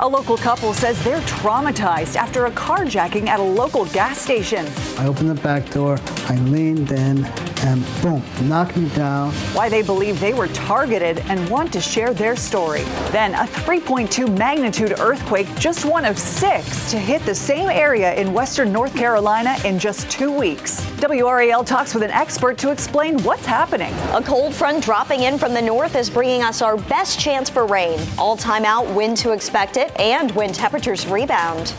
A local couple says they're traumatized after a carjacking at a local gas station. I opened the back door, I leaned in, and boom, knocked me down. Why they believe they were targeted and want to share their story. Then a 3.2 magnitude earthquake, just one of 6 to hit the same area in western North Carolina in just 2 weeks. WRAL talks with an expert to explain what's happening. A cold front dropping in from the north is bringing us our best chance for rain. All time out, when to expect it, and when temperatures rebound.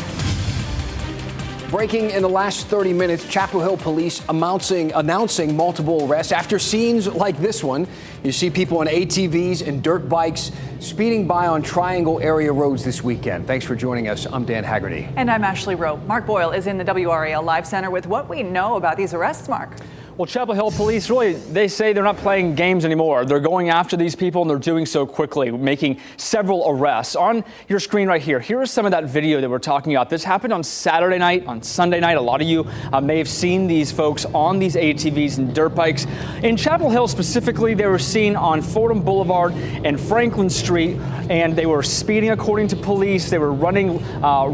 Breaking in the last 30 minutes, Chapel Hill police announcing multiple arrests after scenes like this one. You see people on ATVs and dirt bikes speeding by on Triangle area roads this weekend. Thanks for joining us. I'm Dan Haggerty. And I'm Ashley Rowe. Mark Boyle is in the WRAL Live Center with what we know about these arrests, Mark. Well, Chapel Hill police they say they're not playing games anymore. They're going after these people, and they're doing so quickly, making several arrests. On your screen right here, here is some of that video that we're talking about. This happened on Saturday night, on Sunday night. A lot of you may have seen these folks on these ATVs and dirt bikes. In Chapel Hill specifically, they were seen on Fordham Boulevard and Franklin Street, and they were speeding according to police. They were running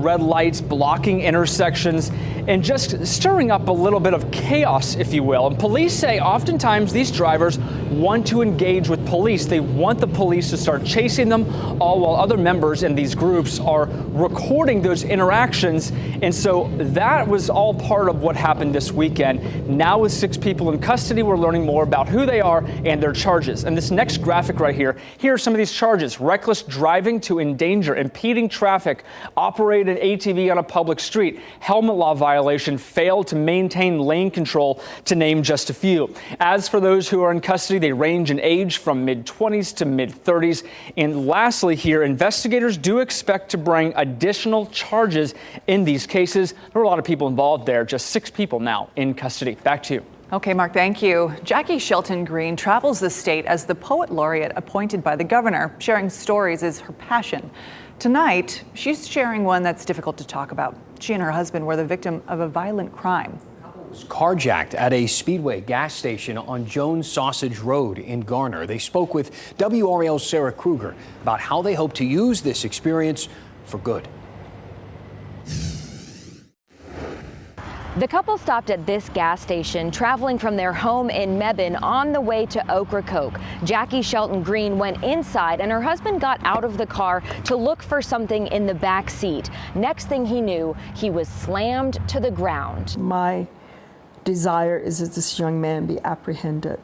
red lights, blocking intersections, and just stirring up a little bit of chaos, if you will. And police say oftentimes these drivers want to engage with police. They want the police to start chasing them, all while other members in these groups are recording those interactions. And so that was all part of what happened this weekend. Now with 6 people in custody, we're learning more about who they are and their charges. And this next graphic right here, here are some of these charges. Reckless driving to endanger, impeding traffic, operated ATV on a public street, helmet law violation, failed to maintain lane control, to name just a few. As for those who are in custody, they range in age from mid-20s to mid-30s. And lastly here, investigators do expect to bring additional charges in these cases. There are a lot of people involved there, just 6 people now in custody. Back to you. Okay, Mark, thank you. Jackie Shelton Green travels the state as the poet laureate appointed by the governor. Sharing stories is her passion. Tonight, she's sharing one that's difficult to talk about. She and her husband were the victim of a violent crime. Was carjacked at a Speedway gas station on Jones Sausage Road in Garner. They spoke with WRAL's Sarah Kruger about how they hope to use this experience for good. The couple stopped at this gas station, traveling from their home in Mebane on the way to Ocracoke. Jackie Shelton Green went inside and her husband got out of the car to look for something in the back seat. Next thing he knew, he was slammed to the ground. My desire is that this young man be apprehended.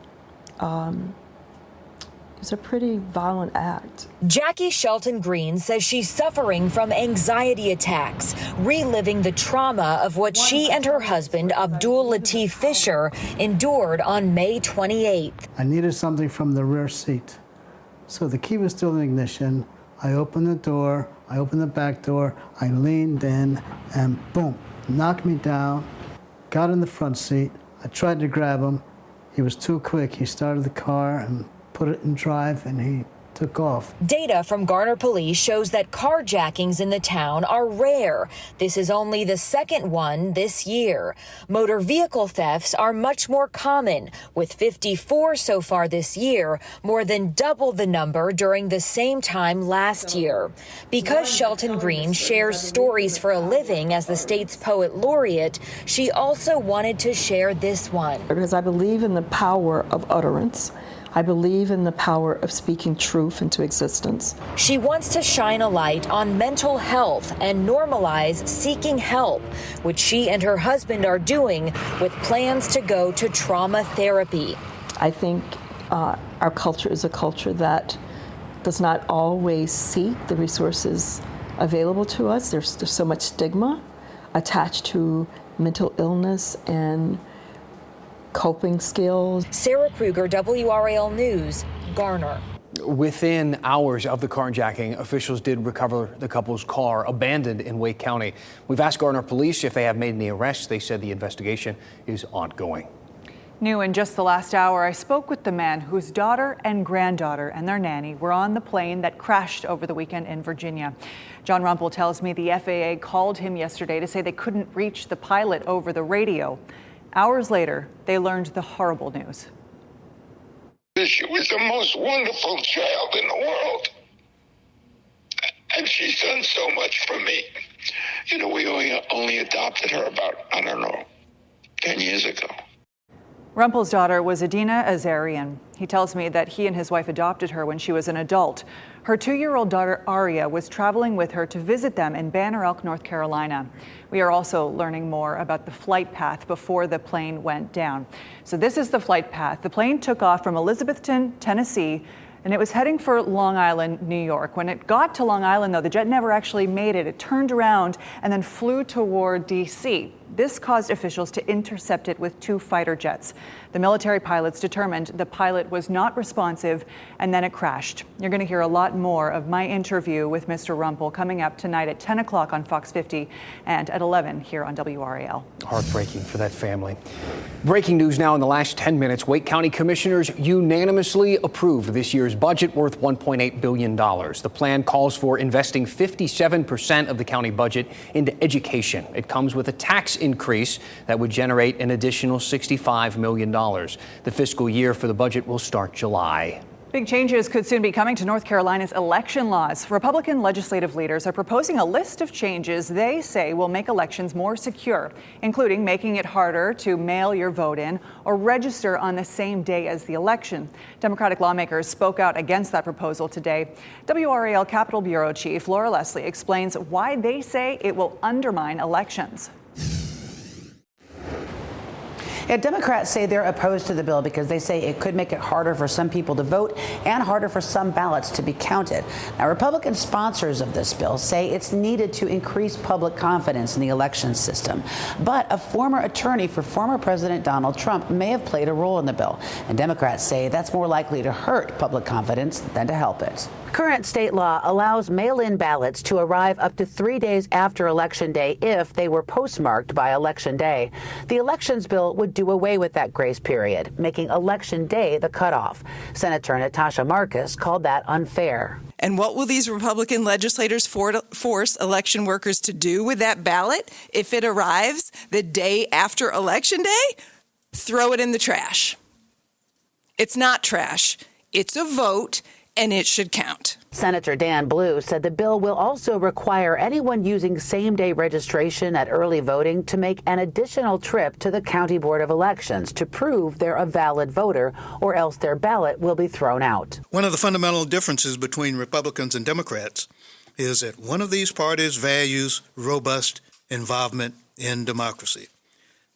It was a pretty violent act. Jackie Shelton Green says she's suffering from anxiety attacks, reliving the trauma of what she and her husband, Abdul Latif Fisher, endured on May 28th. I needed something from the rear seat. So the key was still in the ignition. I opened the door, I opened the back door, I leaned in, and boom, knocked me down, got in the front seat. I tried to grab him. He was too quick. He started the car and put it in drive, and he took off. Data from Garner Police shows that carjackings in the town are rare. This is only the second one this year. Motor vehicle thefts are much more common, with 54 so far this year, more than double the number during the same time last year. Because Shelton Green shares stories for a living as the state's poet laureate, she also wanted to share this one. Because I believe in the power of utterance. I believe in the power of speaking truth into existence. She wants to shine a light on mental health and normalize seeking help, which she and her husband are doing with plans to go to trauma therapy. I think our culture is a culture that does not always seek the resources available to us. There's so much stigma attached to mental illness and coping skills. Sarah Kruger, WRAL News, Garner. Within hours of the carjacking, officials did recover the couple's car abandoned in Wake County. We've asked Garner police if they have made any arrests. They said the investigation is ongoing. New in just the last hour, I spoke with the man whose daughter and granddaughter and their nanny were on the plane that crashed over the weekend in Virginia. John Rumpel tells me the FAA called him yesterday to say they couldn't reach the pilot over the radio. Hours later, they learned the horrible news. She was the most wonderful child in the world. And she's done so much for me. You know, we only adopted her about, 10 years ago. Rumpel's daughter was Adina Azarian. He tells me that he and his wife adopted her when she was an adult. Her 2-year-old daughter, Aria, was traveling with her to visit them in Banner Elk, North Carolina. We are also learning more about the flight path before the plane went down. So this is the flight path. The plane took off from Elizabethton, Tennessee, and it was heading for Long Island, New York. When it got to Long Island, though, the jet never actually made it. It turned around and then flew toward D.C. This caused officials to intercept it with 2 fighter jets. The military pilots determined the pilot was not responsive, and then it crashed. You're going to hear a lot more of my interview with Mr. Rumpel coming up tonight at 10 o'clock on Fox 50 and at 11 here on WRAL. Heartbreaking for that family. Breaking news now in the last 10 minutes. Wake County commissioners unanimously approved this year's budget worth $1.8 billion. The plan calls for investing 57% of the county budget into education. It comes with a tax increase that would generate an additional $65 million. The fiscal year for the budget will start July. Big changes could soon be coming to North Carolina's election laws. Republican legislative leaders are proposing a list of changes they say will make elections more secure, including making it harder to mail your vote in or register on the same day as the election. Democratic lawmakers spoke out against that proposal today. WRAL Capitol Bureau Chief Laura Leslie explains why they say it will undermine elections. Yeah, Democrats say they're opposed to the bill because they say it could make it harder for some people to vote and harder for some ballots to be counted. Now, Republican sponsors of this bill say it's needed to increase public confidence in the election system. But a former attorney for former President Donald Trump may have played a role in the bill. And Democrats say that's more likely to hurt public confidence than to help it. Current state law allows mail-in ballots to arrive up to 3 days after Election Day if they were postmarked by Election Day. The elections bill would do away with that grace period, making Election Day the cutoff. Senator Natasha Marcus called that unfair. And what will these Republican legislators force election workers to do with that ballot if it arrives the day after Election Day? Throw it in the trash. It's not trash. It's a vote, and it should count. Senator Dan Blue said the bill will also require anyone using same-day registration at early voting to make an additional trip to the County Board of Elections to prove they're a valid voter, or else their ballot will be thrown out. One of the fundamental differences between Republicans and Democrats is that one of these parties values robust involvement in democracy.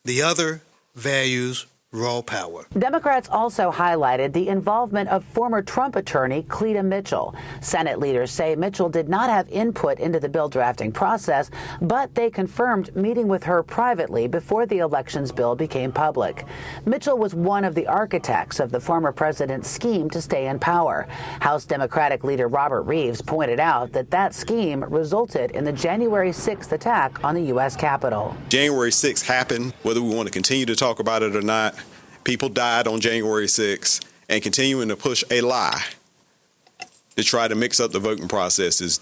The other values raw power. Democrats also highlighted the involvement of former Trump attorney Cleta Mitchell. Senate leaders say Mitchell did not have input into the bill drafting process, but they confirmed meeting with her privately before the elections bill became public. Mitchell was one of the architects of the former president's scheme to stay in power. House Democratic leader Robert Reeves pointed out that that scheme resulted in the January 6th attack on the U.S. Capitol. January 6th happened, whether we want to continue to talk about it or not. People died on January 6th, and continuing to push a lie to try to mix up the voting process is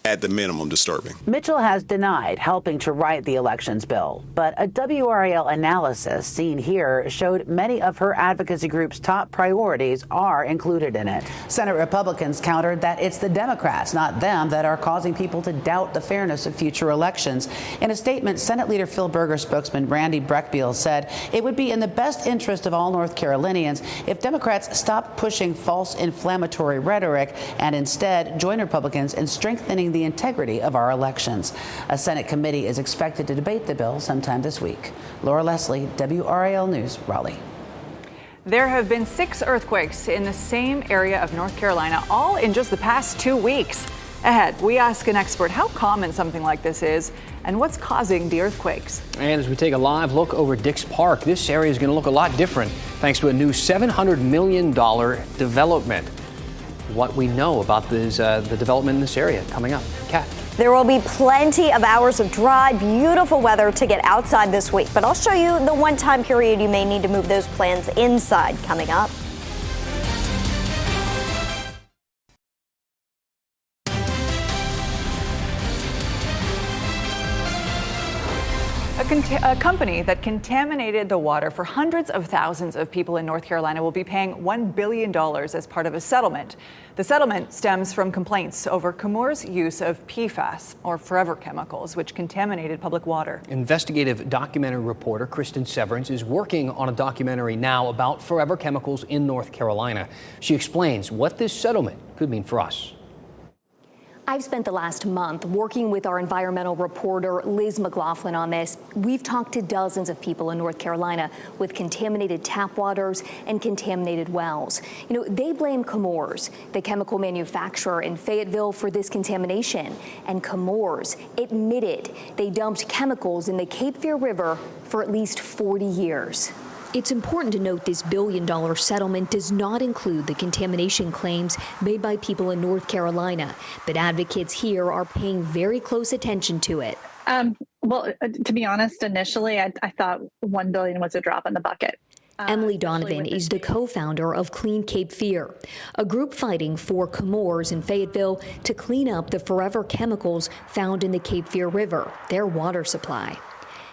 at the minimum disturbing. Mitchell has denied helping to write the elections bill, but a WRAL analysis seen here showed many of her advocacy group's top priorities are included in it. Senate Republicans countered that it's the Democrats, not them, that are causing people to doubt the fairness of future elections. In a statement, Senate Leader Phil Berger's spokesman Randy Breckbiel said it would be in the best interest of all North Carolinians if Democrats stopped pushing false inflammatory rhetoric and instead join Republicans in strengthening the integrity of our elections. A Senate committee is expected to debate the bill sometime this week. Laura Leslie, WRAL News, Raleigh. There have been 6 earthquakes in the same area of North Carolina, all in just the past 2 weeks. Ahead, we ask an expert how common something like this is and what's causing the earthquakes. And as we take a live look over Dix Park, this area is going to look a lot different thanks to a new $700 million development. What we know about the development in this area coming up. Kat. There will be plenty of hours of dry, beautiful weather to get outside this week, but I'll show you the one-time period you may need to move those plants inside coming up. A A company that contaminated the water for hundreds of thousands of people in North Carolina will be paying $1 billion as part of a settlement. The settlement stems from complaints over Chemours' use of PFAS, or forever chemicals, which contaminated public water. Investigative documentary reporter Kristen Severance is working on a documentary now about forever chemicals in North Carolina. She explains what this settlement could mean for us. I've spent the last month working with our environmental reporter Liz McLaughlin on this. We've talked to dozens of people in North Carolina with contaminated tap waters and contaminated wells. They blame Chemours, the chemical manufacturer in Fayetteville, for this contamination. And Chemours admitted they dumped chemicals in the Cape Fear River for at least 40 years. It's important to note this billion-dollar settlement does not include the contamination claims made by people in North Carolina, but advocates here are paying very close attention to it. Well, to be honest, initially I thought $1 billion was a drop in the bucket. Emily Donovan is the co-founder of Clean Cape Fear, a group fighting for Chemours in Fayetteville to clean up the forever chemicals found in the Cape Fear River, their water supply.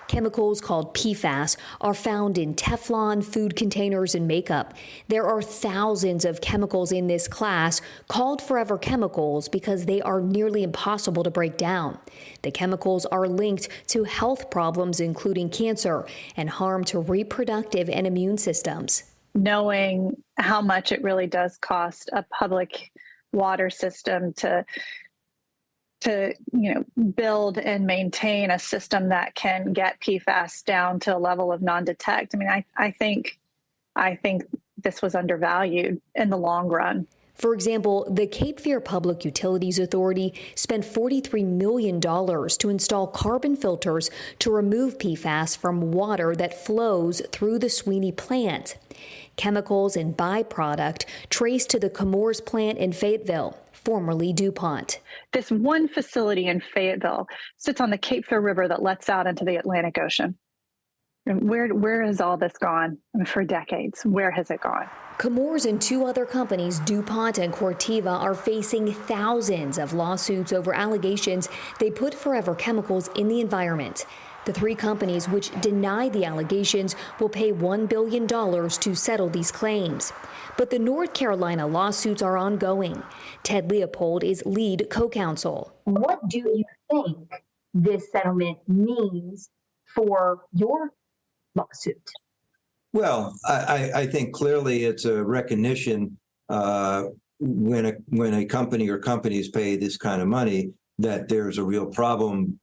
Chemicals called PFAS are found in Teflon, food containers, and makeup. There are thousands of chemicals in this class called forever chemicals because they are nearly impossible to break down. The chemicals are linked to health problems, including cancer, and harm to reproductive and immune systems. Knowing how much it really does cost a public water system to build and maintain a system that can get PFAS down to a level of non-detect. I mean, I think this was undervalued in the long run. For example, the Cape Fear Public Utilities Authority spent $43 million to install carbon filters to remove PFAS from water that flows through the Sweeney plant. Chemicals and byproduct traced to the Chemours plant in Fayetteville, formerly DuPont. This one facility in Fayetteville sits on the Cape Fear River that lets out into the Atlantic Ocean. And where has all this gone? I mean, for decades, where has it gone? Chemours and two other companies, DuPont and Corteva, are facing thousands of lawsuits over allegations they put forever chemicals in the environment. The three companies which deny the allegations will pay $1 billion to settle these claims. But the North Carolina lawsuits are ongoing. Ted Leopold is lead co-counsel. What do you think this settlement means for your lawsuit? Well, I think clearly it's a recognition when a company or companies pay this kind of money that there's a real problem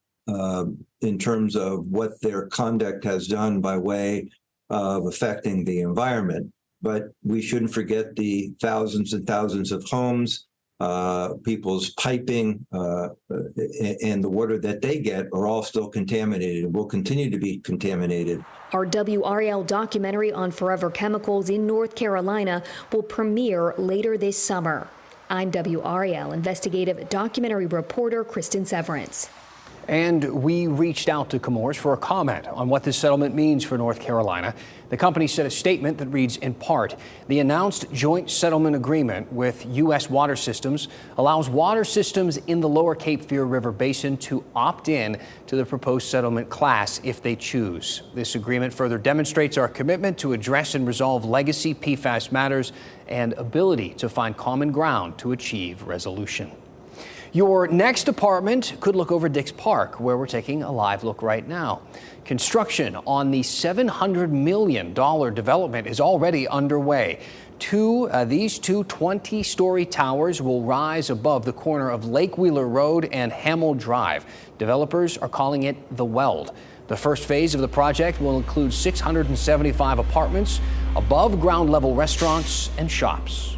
in terms of what their conduct has done by way of affecting the environment. But we shouldn't forget the thousands and thousands of homes, people's piping, and the water that they get are all still contaminated and will continue to be contaminated. Our WRAL documentary on forever chemicals in North Carolina will premiere later this summer. I'm WRAL investigative documentary reporter Kristen Severance. And we reached out to Chemours for a comment on what this settlement means for North Carolina. The company sent a statement that reads, in part, the announced joint settlement agreement with U.S. Water Systems allows water systems in the lower Cape Fear River Basin to opt in to the proposed settlement class if they choose. This agreement further demonstrates our commitment to address and resolve legacy PFAS matters and ability to find common ground to achieve resolution. Your next apartment could look over Dix Park, where we're taking a live look right now. Construction on the $700 million development is already underway. These two 20-story towers will rise above the corner of Lake Wheeler Road and Hamill Drive. Developers are calling it the Weld. The first phase of the project will include 675 apartments, above ground level restaurants and shops.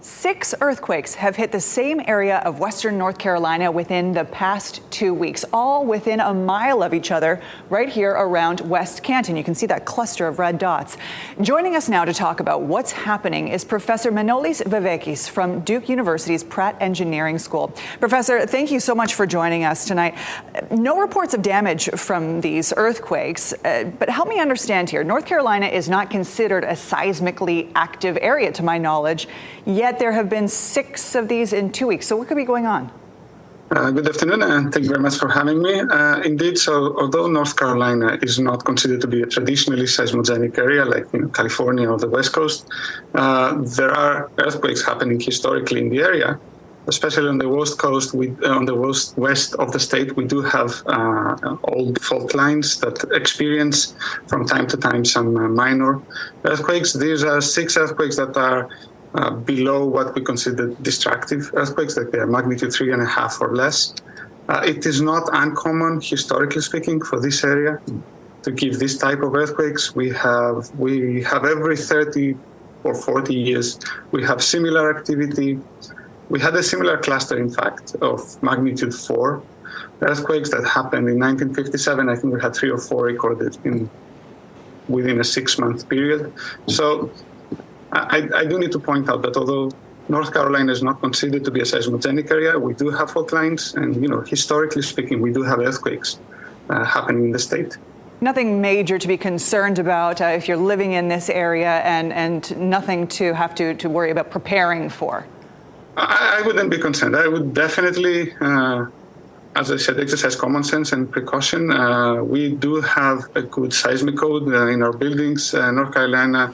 6 earthquakes have hit the same area of western North Carolina within the past 2 weeks, all within a mile of each other, right here around West Canton. You can see that cluster of red dots. Joining us now to talk about what's happening is Professor Manolis Vivekis from Duke University's Pratt Engineering School. Professor, thank you so much for joining us tonight. No reports of damage from these earthquakes, but help me understand here. North Carolina is not considered a seismically active area, to my knowledge, yet there have been 6 of these in 2 weeks. So what could be going on? Good afternoon, and thank you very much for having me. Indeed, so although North Carolina is not considered to be a traditionally seismogenic area like California or the West Coast, there are earthquakes happening historically in the area. Especially on the West Coast, on the west of the state, we do have old fault lines that experience from time to time some minor earthquakes. These are 6 earthquakes that are below what we consider destructive earthquakes, like they are magnitude 3.5 or less. It is not uncommon, historically speaking, for this area to give this type of earthquakes. We have every 30 or 40 years, we have similar activity. We had a similar cluster, in fact, of magnitude 4 earthquakes that happened in 1957. I think we had 3 or 4 recorded within a 6-month period. So I do need to point out that although North Carolina is not considered to be a seismogenic area, we do have fault lines, and historically speaking, we do have earthquakes happening in the state. Nothing major to be concerned about if you're living in this area, and nothing to have to worry about preparing for. I wouldn't be concerned. I would definitely, as I said, exercise common sense and precaution. We do have a good seismic code in our buildings. North Carolina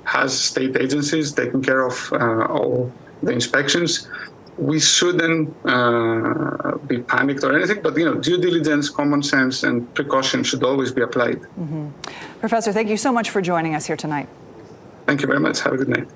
has state agencies taking care of all the inspections. We shouldn't be panicked or anything, but due diligence, common sense, and precaution should always be applied. Mm-hmm. Professor, thank you so much for joining us here tonight. Thank you very much. Have a good night.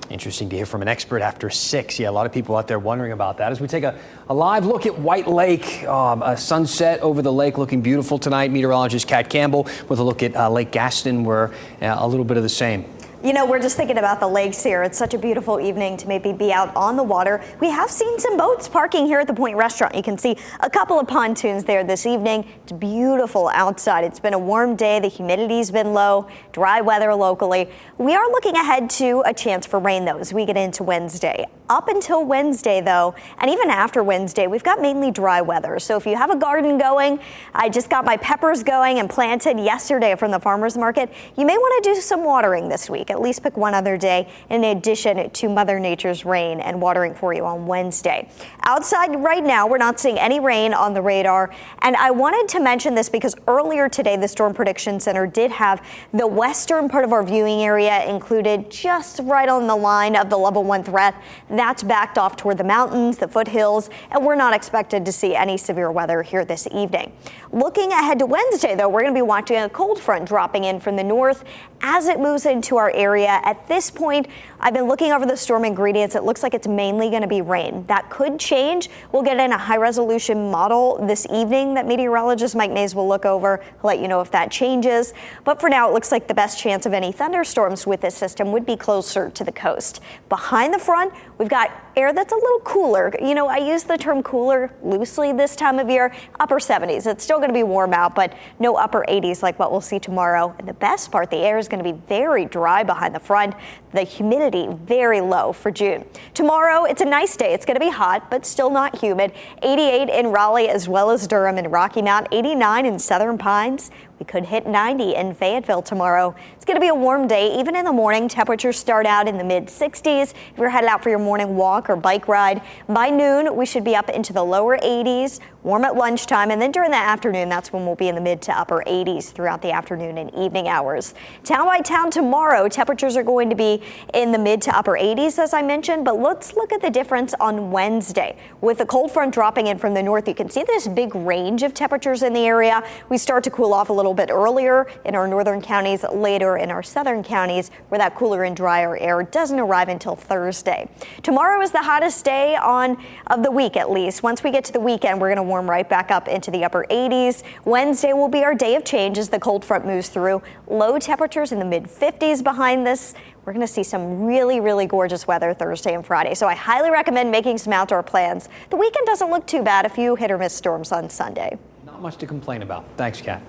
Interesting to hear from an expert after 6. Yeah, a lot of people out there wondering about that. As we take a live look at White Lake, a sunset over the lake looking beautiful tonight. Meteorologist Kat Campbell with a look at Lake Gaston, where a little bit of the same. We're just thinking about the lakes here. It's such a beautiful evening to maybe be out on the water. We have seen some boats parking here at the Point Restaurant. You can see a couple of pontoons there this evening. It's beautiful outside. It's been a warm day. The humidity's been low, dry weather locally. We are looking ahead to a chance for rain, though, as we get into Wednesday. Up until Wednesday, though, and even after Wednesday, we've got mainly dry weather. So if you have a garden going, I just got my peppers going and planted yesterday from the farmer's market, you may want to do some watering this week. At least pick one other day in addition to Mother Nature's rain and watering for you on Wednesday. Outside right now, we're not seeing any rain on the radar. And I wanted to mention this because earlier today, the Storm Prediction Center did have the western part of our viewing area included just right on the line of the level 1 threat. That's backed off toward the mountains, the foothills, and we're not expected to see any severe weather here this evening. Looking ahead to Wednesday, though, we're going to be watching a cold front dropping in from the north as it moves into our area. At this point, I've been looking over the storm ingredients. It looks like it's mainly going to be rain. That could change. We'll get in a high-resolution model this evening that meteorologist Mike Mays will look over. He'll let you know if that changes. But for now, it looks like the best chance of any thunderstorms with this system would be closer to the coast. Behind the front, we've got air that's a little cooler. I use the term cooler loosely this time of year. Upper 70s. It's still going to be warm out, but no upper 80s like what we'll see tomorrow. And the best part, the air is going to be very dry behind the front. The humidity very low for June. Tomorrow, it's a nice day. It's going to be hot, but still not humid. 88 in Raleigh as well as Durham and Rocky Mount. 89 in Southern Pines. We could hit 90 in Fayetteville tomorrow. It's going to be a warm day. Even in the morning, temperatures start out in the mid-60s. If you're headed out for your morning walk or bike ride, by noon, we should be up into the lower 80s, warm at lunchtime, and then during the afternoon, that's when we'll be in the mid to upper 80s throughout the afternoon and evening hours. Town by town tomorrow, temperatures are going to be in the mid to upper 80s, as I mentioned, but let's look at the difference on Wednesday. With the cold front dropping in from the north, you can see this big range of temperatures in the area. We start to cool off a little bit earlier in our northern counties, later in our southern counties, where that cooler and drier air doesn't arrive until Thursday. Tomorrow is the hottest day of the week, at least. Once we get to the weekend, we're going to warm right back up into the upper 80s. Wednesday will be our day of change as the cold front moves through. Low temperatures in the mid 50s behind this. We're going to see some really, really gorgeous weather Thursday and Friday. So I highly recommend making some outdoor plans. The weekend doesn't look too bad. A few hit or miss storms on Sunday. Not much to complain about. Thanks, Kat.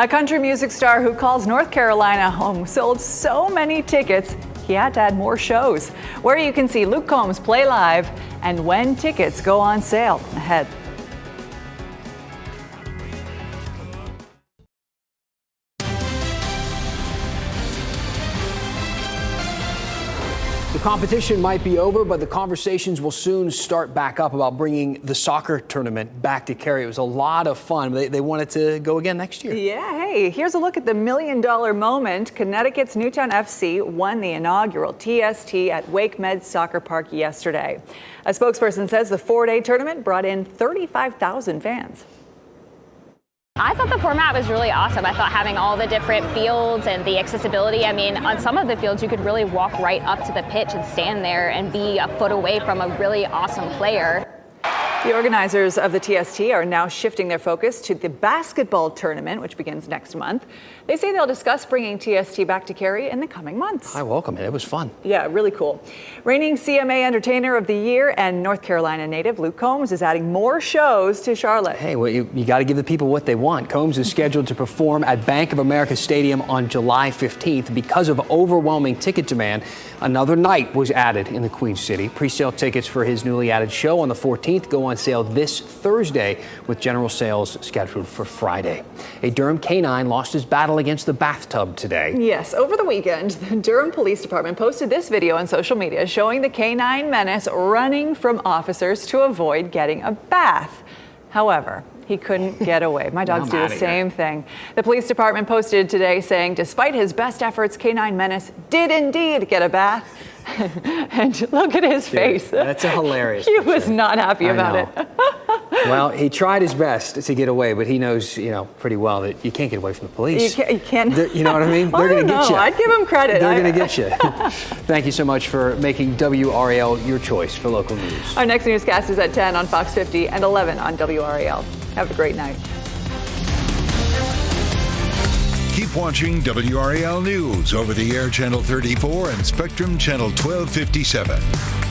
A country music star who calls North Carolina home sold so many tickets, he had to add more shows. Where you can see Luke Combs play live and when tickets go on sale. Ahead. The Competition might be over, but the conversations will soon start back up about bringing the soccer tournament back to Cary. It was a lot of fun. They want it to go again next year. Yeah, hey, here's a look at the $1 million moment. Connecticut's Newtown FC won the inaugural TST at Wake Med Soccer Park yesterday. A spokesperson says the 4-day tournament brought in 35,000 fans. I thought the format was really awesome. I thought having all the different fields and the accessibility, I mean, on some of the fields you could really walk right up to the pitch and stand there and be a foot away from a really awesome player. The organizers of the TST are now shifting their focus to the basketball tournament, which begins next month. They say they'll discuss bringing TST back to Cary in the coming months. I welcome it. It was fun. Yeah, really cool. Reigning CMA Entertainer of the Year and North Carolina native Luke Combs is adding more shows to Charlotte. Hey, well, you got to give the people what they want. Combs is scheduled to perform at Bank of America Stadium on July 15th. Because of overwhelming ticket demand, another night was added in the Queen City. Pre-sale tickets for his newly added show on the 14th go on sale this Thursday, with general sales scheduled for Friday. A Durham canine lost his battle against the bathtub today. Yes, over the weekend, the Durham Police Department posted this video on social media showing the canine menace running from officers to avoid getting a bath. However, he couldn't get away. My dogs do the same thing. The police department posted today saying, despite his best efforts, canine menace did indeed get a bath. And look at his face. That's a hilarious He was not happy about it. Well, he tried his best to get away, but he knows, pretty well that you can't get away from the police. You can't. You know what I mean? They're going to get you. I'd give him credit. They're going to get you. Thank you so much for making WRAL your choice for local news. Our next newscast is at 10 on Fox 50 and 11 on WRAL. Have a great night. Keep watching WRAL News over the air Channel 34 and Spectrum Channel 1257.